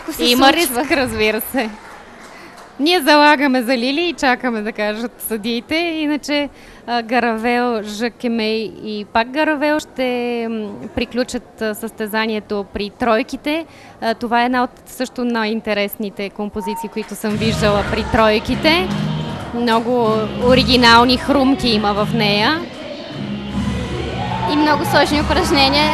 малко се Има случва. риск, разбира се. Ние залагаме за Лили и чакаме да кажат съдиите. Иначе Гаравел, Жакемей и пак Гаравел ще приключат състезанието при тройките. Това е една от също най-интересните композиции, които съм виждала при тройките. Много оригинални хрумки има в нея. И много сложни упражнения.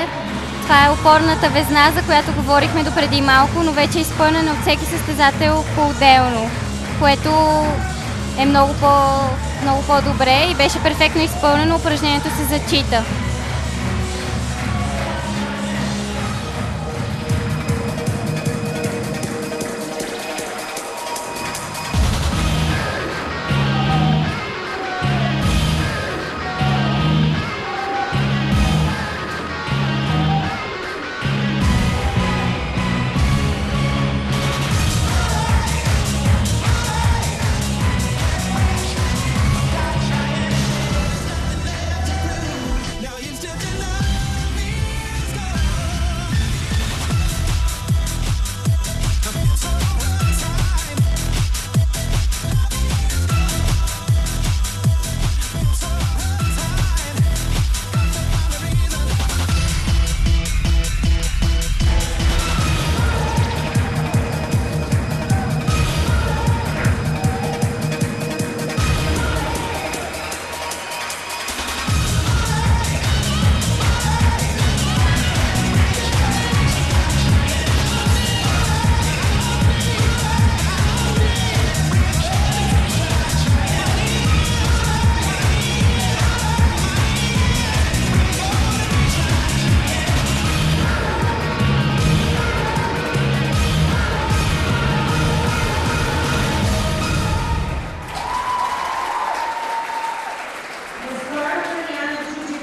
Това е опорната везна, за която говорихме допреди малко, но вече е изпълнена от всеки състезател по-отделно, което е много по-добре и беше перфектно изпълнено. Упражнението се зачита.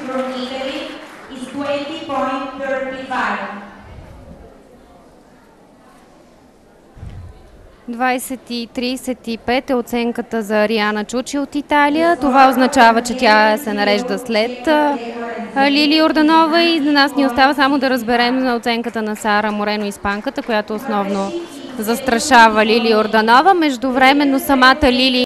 From Italy is 20.35. 20.35 е оценката за Ариана Чучи от Италия. Това означава, че тя се нарежда след Лили Йорданова и за нас ни остава само да разберем на оценката на Сара Морено, испанката, която основно застрашава Лили Йорданова. Междувременно самата Лили